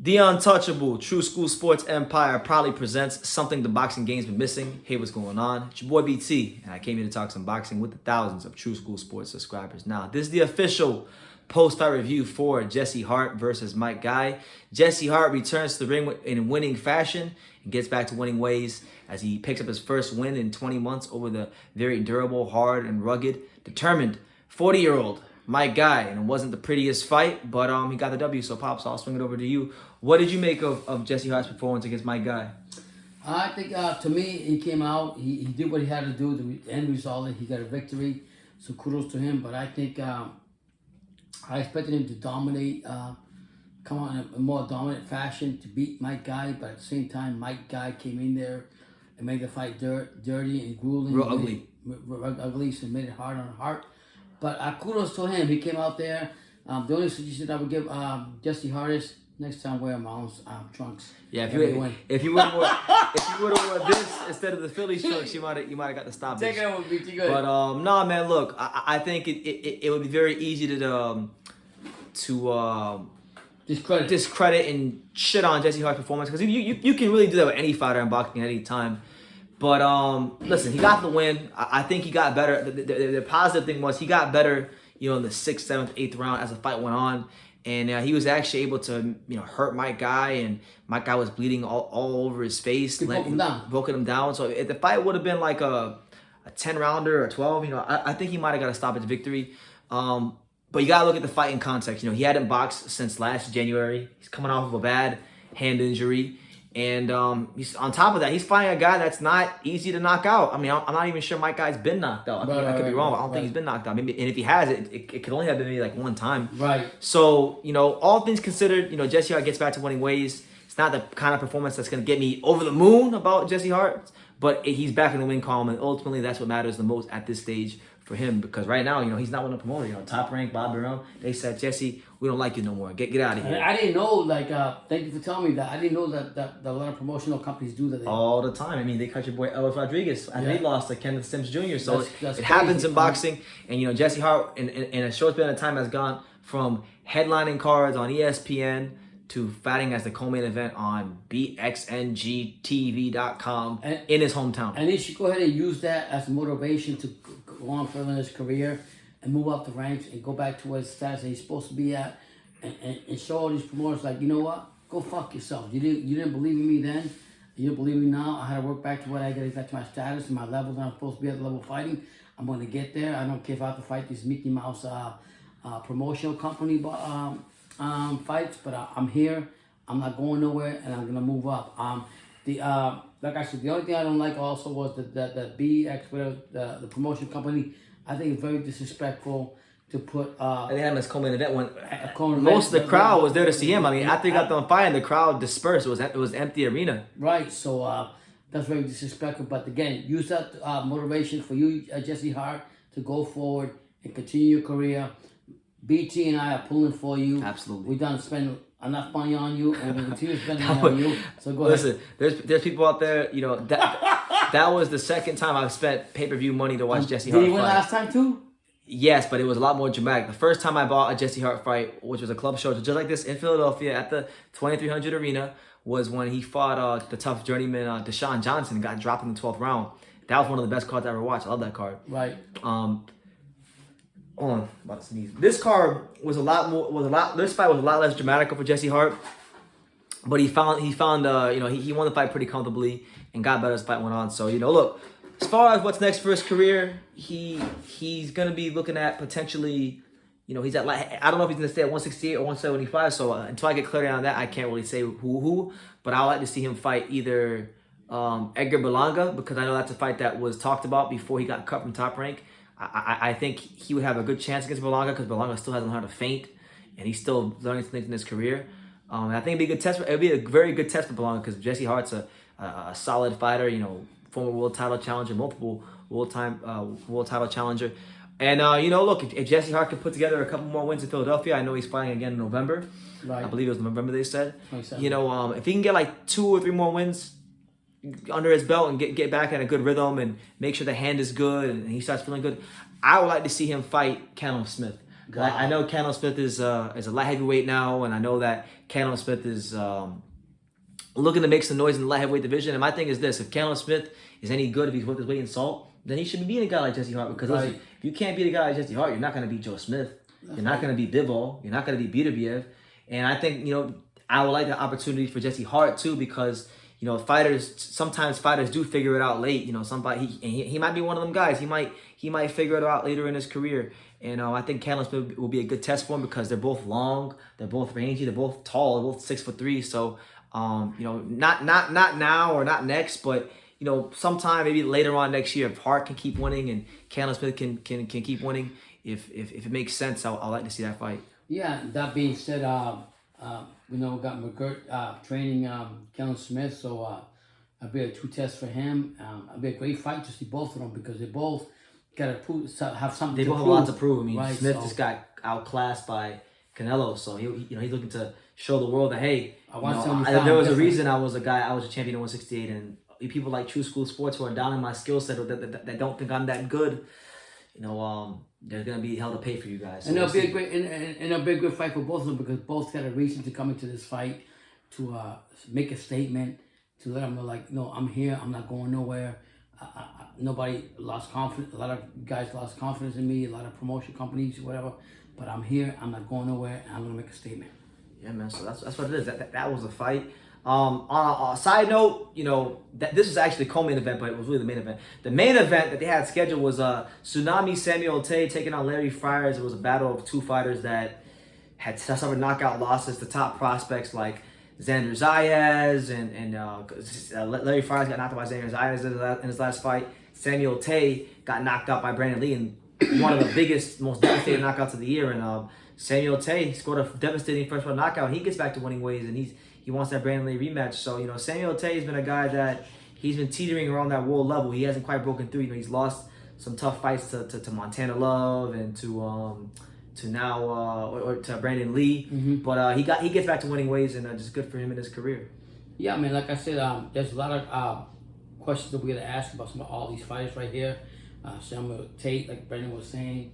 The Untouchable True School Sports Empire proudly presents something the boxing game's been missing. Hey, what's going on? It's your boy BT, and I came here to talk some boxing with the thousands of True School Sports subscribers. Now, this is the official post-fight review for Jesse Hart versus Mike Guy. Jesse Hart returns to the ring in winning fashion and gets back to winning ways as he picks up his first win in 20 months over the very durable, hard, and rugged, determined 40-year-old Mike Guy. And it wasn't the prettiest fight, but he got the W. So, Pops, I'll swing it over to you. What did you make of Jesse Hart's performance against Mike Guy? I think, to me, he came out. He did what he had to do. The end result, he got a victory. So kudos to him. But I think I expected him to dominate, come out in a more dominant fashion to beat Mike Guy. But at the same time, Mike Guy came in there and made the fight dirty and grueling. Real ugly. Real ugly, so made it hard on Hart. But kudos to him. He came out there. The only suggestion I would give Jesse Hart is next time wear Mom's trunks. Yeah, if you would have wore this instead of the Phillies trunks, you might have got the stop. Take it over, BT. Good. But nah, man, look, I think it would be very easy to discredit and shit on Jesse Hart's performance, because you can really do that with any fighter in boxing at any time. But listen, he got the win. I think he got better. The positive thing was he got better, in the 6th, 7th, 8th round as the fight went on. And he was actually able to, hurt Mike Guy, and Mike Guy was bleeding all over his face, broken him down. So if the fight would have been like a 10-rounder or 12, I think he might have got a stoppage victory. But you gotta look at the fight in context. He hadn't boxed since last January. He's coming off of a bad hand injury, and he's on top of that, he's fighting a guy that's not easy to knock out. I mean, I'm not even sure Mike Guy's been knocked out. I could be wrong, but I don't think he's been knocked out. Maybe, and if he has, it could only have been maybe like one time. Right. So, all things considered, Jesse Hart gets back to winning ways. It's not the kind of performance that's going to get me over the moon about Jesse Hart, but he's back in the win column, and ultimately that's what matters the most at this stage for him, because right now, he's not winning a promoter. Top rank, Bob Brown, they said, Jesse, we don't like you no more. Get out of here. I didn't know, thank you for telling me that. I didn't know that a lot of promotional companies do that. All the time. I mean, they cut your boy Ellis Rodriguez, and they lost to Kenneth Sims Jr. So that's it happens in boxing. And, Jesse Hart, in a short span of time, has gone from headlining cards on ESPN to fighting as the co-main event on BXNGTV.com in his hometown. And he should go ahead and use that as motivation to go on further in his career and move up the ranks and go back to his status that he's supposed to be at, and show all these promoters, like, you know what? Go fuck yourself. You didn't believe in me then. You don't believe me now. I had to work back to what I get back to my status and my level that I'm supposed to be at the level of fighting. I'm going to get there. I don't care if I have to fight this Mickey Mouse promotional company fights, but I'm here. I'm not going nowhere, and I'm going to move up. Like I said, the only thing I don't like also was the BX, the promotion company. I think it's very disrespectful to put. And they had him as co-main event when most of the crowd was there to see him. I mean, after he got done fighting, the crowd dispersed. It was an empty arena. Right. So that's very disrespectful. But again, use that motivation for you, Jesse Hart, to go forward and continue your career. BT and I are pulling for you. Absolutely. We done spend enough money on you, and we continue spending money on you. So go ahead. Listen, there's people out there, that was the second time I've spent pay-per-view money to watch Jesse Hart fight. Did he win last time too? Yes, but it was a lot more dramatic. The first time I bought a Jesse Hart fight, which was a club show just like this in Philadelphia at the 2300 Arena, was when he fought the tough journeyman Deshaun Johnson and got dropped in the 12th round. That was one of the best cards I ever watched. I love that card. Right. About to sneeze. This card this fight was a lot less dramatic for Jesse Hart, but he found he won the fight pretty comfortably and got better as the fight went on. So, look, as far as what's next for his career, he's gonna be looking at potentially, he's at, I don't know if he's gonna stay at 168 or 175. So until I get clarity on that, I can't really say who. But I would like to see him fight either Edgar Berlanga, because I know that's a fight that was talked about before he got cut from Top Rank. I think he would have a good chance against Berlanga, because Berlanga still hasn't learned how to feint, and he's still learning things in his career. And I think it'd be a good test. It'd be a very good test for Berlanga, because Jesse Hart's a solid fighter. Former world title challenger, multiple world title challenger. And look, if Jesse Hart can put together a couple more wins in Philadelphia, I know he's fighting again in November. Right. I believe it was November they said. If he can get like 2 or 3 more wins under his belt and get back in a good rhythm and make sure the hand is good and he starts feeling good, I would like to see him fight Callum Smith. 'Cause I know Callum Smith is a light heavyweight now, and I know that Callum Smith is looking to make some noise in the light heavyweight division. And my thing is this: if Callum Smith is any good, if he's worth his weight in salt, then he should be beating a guy like Jesse Hart. Because listen, if you can't beat a guy like Jesse Hart, you're not going to beat Joe Smith. You're not going to beat Bivol. You're not going to beat Beterbiev. And I think, I would like the opportunity for Jesse Hart too, because sometimes fighters do figure it out late. He might be one of them guys. He might figure it out later in his career. And I think Callum Smith will be a good test for him because they're both long, they're both rangy, they're both tall, they're both 6'3". So not now or not next, but sometime maybe later on next year, if Hart can keep winning and Callum Smith can keep winning, if it makes sense, I'd like to see that fight. Yeah. That being said, we got McGirt training Callum Smith, so it'll be a 2 test for him. It'll be a great fight to see both of them because they both got to have something. They both have prove. a lot to prove. I mean, Right, Smith just got outclassed by Canelo, so he's looking to show the world that hey, there was a reason I was a champion in 168, and people like True School Sports who are down in my skill set or that don't think I'm that good, there's gonna be hell to pay for you guys. So and it'll be a great and it'll be a good fight for both of them because both got a reason to come into this fight to make a statement to let them know like, no, I'm here, I'm not going nowhere. Nobody lost confidence. A lot of guys lost confidence in me. A lot of promotion companies, whatever. But I'm here. I'm not going nowhere. And I'm gonna make a statement. Yeah, man. So that's what it is. That was a fight. On a side note, this was actually the co-main event, but it was really the main event. The main event that they had scheduled was Tsunami Samuel Tay taking on Larry Friars. It was a battle of 2 fighters that had suffered knockout losses to top prospects like Xander Zayas and Larry Friars got knocked out by Xander Zayas in his last fight. Samuel Tay got knocked out by Brandon Lee in one of the biggest, most devastating knockouts of the year. And Samuel Tay scored a devastating first round knockout. He gets back to winning ways, and he wants that Brandon Lee rematch. So Samuel Tay has been a guy that he's been teetering around that world level. He hasn't quite broken through. He's lost some tough fights to Montana Love and to Brandon Lee, but he gets back to winning ways, and just good for him in his career. Yeah, I mean, like I said, there's a lot of questions that we're gonna ask about all these fighters right here. Samuel Tate, like Brendan was saying,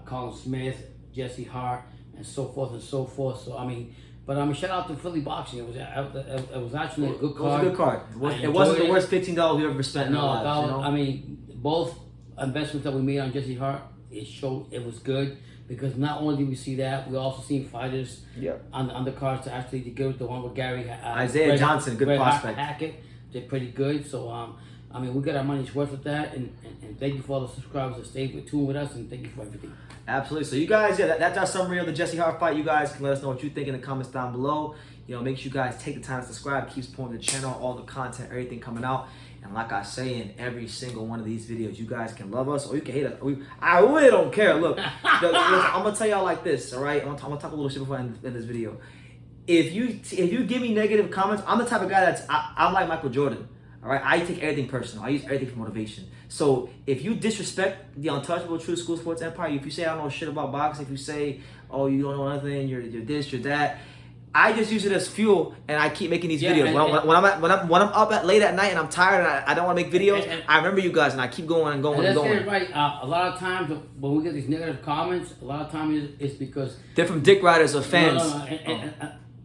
Callum Smith, Jesse Hart, and so forth and so forth. So shout out to Philly Boxing. It was actually a good card. It was a good card. It wasn't the worst $15 we ever spent in our lives. Both investments that we made on Jesse Hart, it showed it was good. Because not only did we see that, we also seen fighters on the cards to actually go with the one with Gary Isaiah Johnson, good prospect. Hackett, they're pretty good. So we got our money's worth with that, and thank you for all the subscribers that stayed tuned with us, and thank you for everything. Absolutely. So you guys, that's our summary of the Jesse Hart fight. You guys can let us know what you think in the comments down below. Make sure you guys take the time to subscribe. Keep supporting the channel, all the content, everything coming out. And like I say in every single one of these videos, you guys can love us or you can hate us. I really don't care. Look, I'm gonna tell y'all like this, all right? I'm gonna talk a little shit before I end this video. If you give me negative comments, I'm the type of guy I'm like Michael Jordan, all right? I take everything personal. I use everything for motivation. So if you disrespect the untouchable True School Sports Empire, if you say I don't know shit about boxing, if you say, oh, you don't know nothing, you're this, you're that, I just use it as fuel, and I keep making these videos. When I'm up late at night and I'm tired and I don't want to make videos, I remember you guys, and I keep going and going and going. That's right. A lot of times when we get these negative comments, a lot of times it's because they're from dick riders or fans.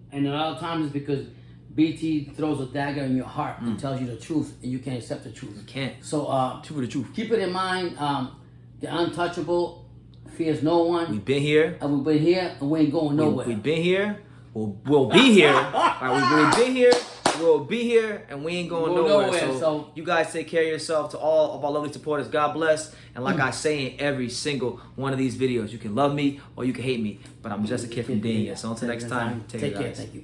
And a lot of times it's because BT throws a dagger in your heart and tells you the truth, and you can't accept the truth. You can't. So the truth. Keep it in mind. The untouchable fears no one. We've been here. And we've been here, and we ain't going nowhere. We've been here. We'll be here. We've been here. We'll be here, and we ain't going nowhere. So you guys take care of yourself. To all of our lovely supporters, God bless. And like I say in every single one of these videos, you can love me or you can hate me, but I'm just a kid from Dania. So until next time, take care. Thank you.